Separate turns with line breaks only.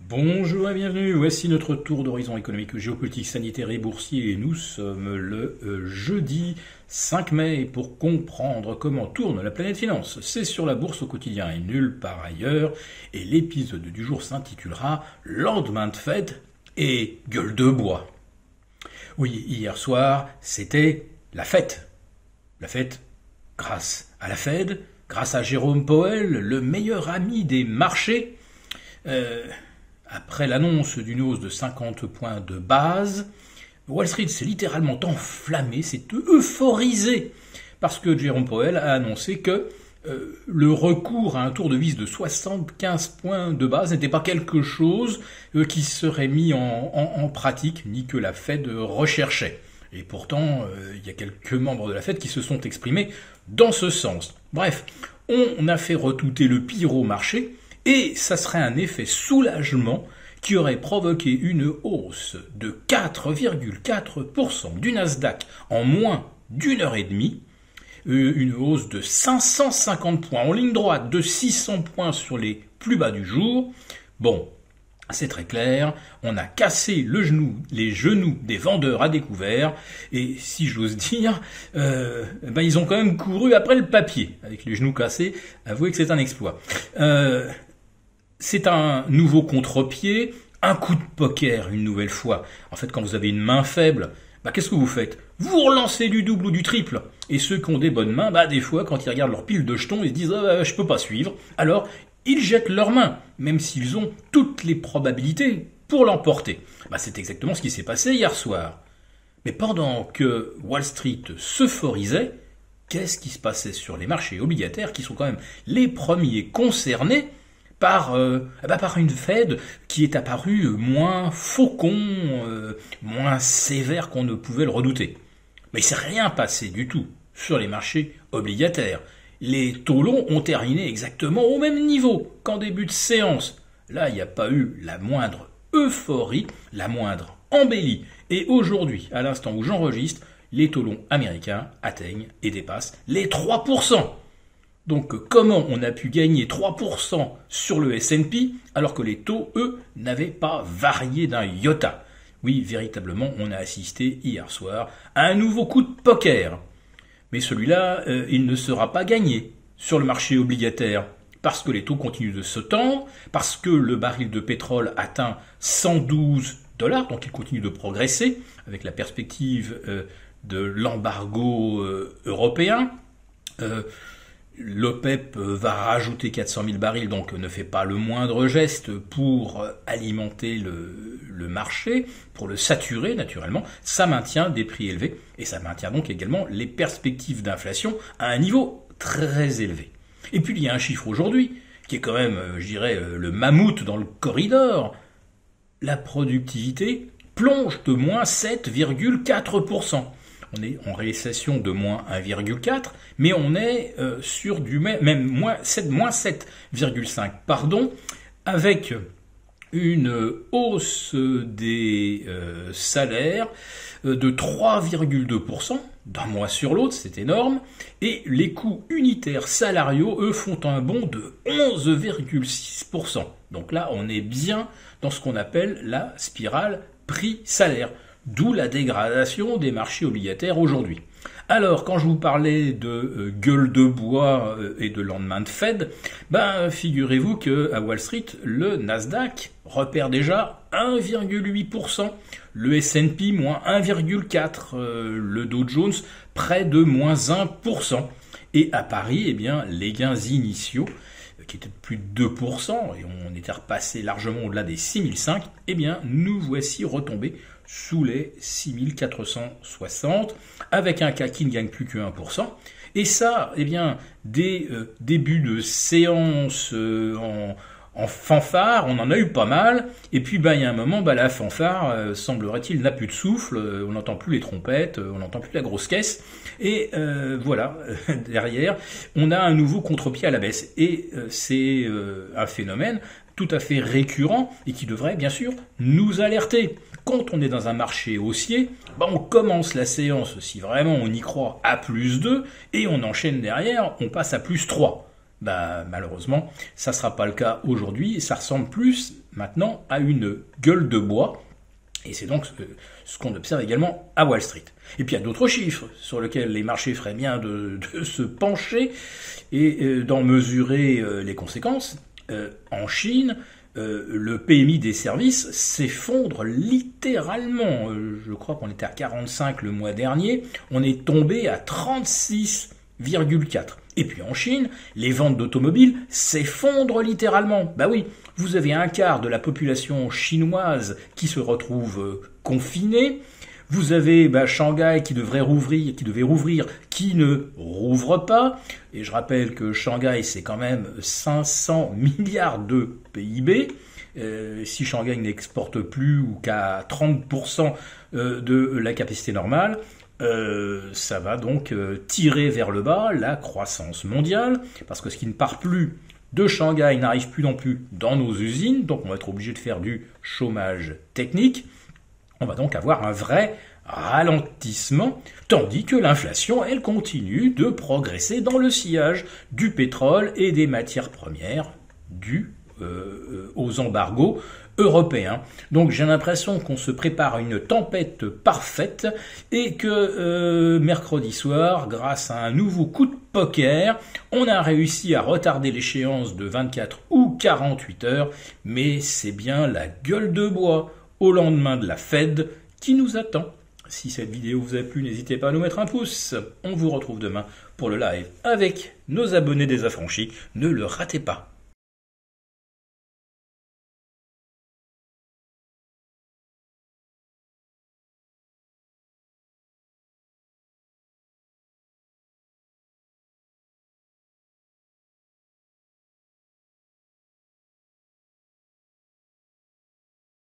Bonjour et bienvenue, voici notre tour d'horizon économique, géopolitique, sanitaire et boursier. Nous sommes le jeudi 5 mai pour comprendre comment tourne la planète finance. C'est sur la bourse au quotidien et nulle part ailleurs. Et l'épisode du jour s'intitulera Lendemain de fête et gueule de bois. Oui, hier soir, c'était la fête. La fête grâce à la Fed, grâce à Jérôme Powell, le meilleur ami des marchés. Après l'annonce d'une hausse de 50 points de base, Wall Street s'est littéralement enflammé, s'est euphorisé, parce que Jérôme Powell a annoncé que le recours à un tour de vis de 75 points de base n'était pas quelque chose qui serait mis en pratique, ni que la Fed recherchait. Et pourtant, il y a quelques membres de la Fed qui se sont exprimés dans ce sens. Bref, on a fait retouter le pire au marché, et ça serait un effet soulagement qui aurait provoqué une hausse de 4,4% du Nasdaq en moins d'une heure et demie, une hausse de 550 points en ligne droite, de 600 points sur les plus bas du jour. Bon, c'est très clair, on a cassé les genoux des vendeurs à découvert, et si j'ose dire, ils ont quand même couru après le papier, avec les genoux cassés, avouez que c'est un exploit. C'est un nouveau contre-pied, un coup de poker une nouvelle fois. En fait, quand vous avez une main faible, qu'est-ce que vous faites? Vous relancez du double ou du triple. Et ceux qui ont des bonnes mains, des fois, quand ils regardent leur pile de jetons, ils se disent je peux pas suivre. Alors, ils jettent leurs mains, même s'ils ont toutes les probabilités pour l'emporter. C'est exactement ce qui s'est passé hier soir. Mais pendant que Wall Street s'euphorisait, qu'est-ce qui se passait sur les marchés obligataires, qui sont quand même les premiers concernés par une Fed qui est apparue moins faucon, moins sévère qu'on ne pouvait le redouter. Mais il ne s'est rien passé du tout sur les marchés obligataires. Les taux longs ont terminé exactement au même niveau qu'en début de séance. Là, il n'y a pas eu la moindre euphorie, la moindre embellie. Et aujourd'hui, à l'instant où j'enregistre, les taux longs américains atteignent et dépassent les 3%. Donc comment on a pu gagner 3% sur le S&P alors que les taux, eux, n'avaient pas varié d'un iota? Oui, véritablement, on a assisté hier soir à un nouveau coup de poker. Mais celui-là, il ne sera pas gagné sur le marché obligataire parce que les taux continuent de se tendre, parce que le baril de pétrole atteint 112 $, donc il continue de progresser avec la perspective de l'embargo européen. L'OPEP va rajouter 400 000 barils, donc ne fait pas le moindre geste pour alimenter le marché, pour le saturer naturellement. Ça maintient des prix élevés et ça maintient donc également les perspectives d'inflation à un niveau très élevé. Et puis il y a un chiffre aujourd'hui qui est quand même, je dirais, le mammouth dans le corridor. La productivité plonge de moins 7,4%. On est en récession de moins 1,4, mais on est sur du même moins 7,5, avec une hausse des salaires de 3,2% d'un mois sur l'autre, c'est énorme, et les coûts unitaires salariaux, eux, font un bond de 11,6%. Donc là, on est bien dans ce qu'on appelle la spirale prix-salaire. D'où la dégradation des marchés obligataires aujourd'hui. Alors, quand je vous parlais de gueule de bois et de lendemain de Fed, figurez-vous qu'à Wall Street, le Nasdaq repère déjà 1,8%, le S&P moins 1,4%, le Dow Jones près de moins 1%. Et à Paris, les gains initiaux, qui étaient de plus de 2%, et on était repassé largement au-delà des 6005, nous voici retombés sous les 6460, avec un CAC qui ne gagne plus que 1%. Et ça, des débuts de séance en fanfare, on en a eu pas mal. Et puis, il y a un moment, la fanfare, semblerait-il, n'a plus de souffle. On n'entend plus les trompettes, on n'entend plus la grosse caisse. Et voilà, derrière, on a un nouveau contre-pied à la baisse. Et c'est un phénomène tout à fait récurrent et qui devrait, bien sûr, nous alerter. Quand on est dans un marché haussier, on commence la séance, si vraiment on y croit, à plus 2, et on enchaîne derrière, on passe à plus 3. Bah, malheureusement, ça ne sera pas le cas aujourd'hui, et ça ressemble plus maintenant à une gueule de bois, et c'est donc ce qu'on observe également à Wall Street. Et puis il y a d'autres chiffres sur lesquels les marchés feraient bien de se pencher et d'en mesurer les conséquences. En Chine, le PMI des services s'effondre littéralement. Je crois qu'on était à 45 le mois dernier, on est tombé à 36,4. Et puis en Chine, les ventes d'automobiles s'effondrent littéralement. Bah oui, vous avez un quart de la population chinoise qui se retrouve confinée. Vous avez Shanghai qui devait rouvrir, qui ne rouvre pas. Et je rappelle que Shanghai, c'est quand même 500 milliards de PIB. Si Shanghai n'exporte plus ou qu'à 30% de la capacité normale, ça va donc tirer vers le bas la croissance mondiale, parce que ce qui ne part plus de Shanghai n'arrive plus non plus dans nos usines, donc on va être obligé de faire du chômage technique. On va donc avoir un vrai ralentissement, tandis que l'inflation, elle, continue de progresser dans le sillage du pétrole et des matières premières dus aux embargos européens. Donc j'ai l'impression qu'on se prépare à une tempête parfaite et que mercredi soir, grâce à un nouveau coup de poker, on a réussi à retarder l'échéance de 24 ou 48 heures, mais c'est bien la gueule de bois au lendemain de la Fed qui nous attend. Si cette vidéo vous a plu, n'hésitez pas à nous mettre un pouce. On vous retrouve demain pour le live avec nos abonnés désaffranchis. Ne le ratez pas.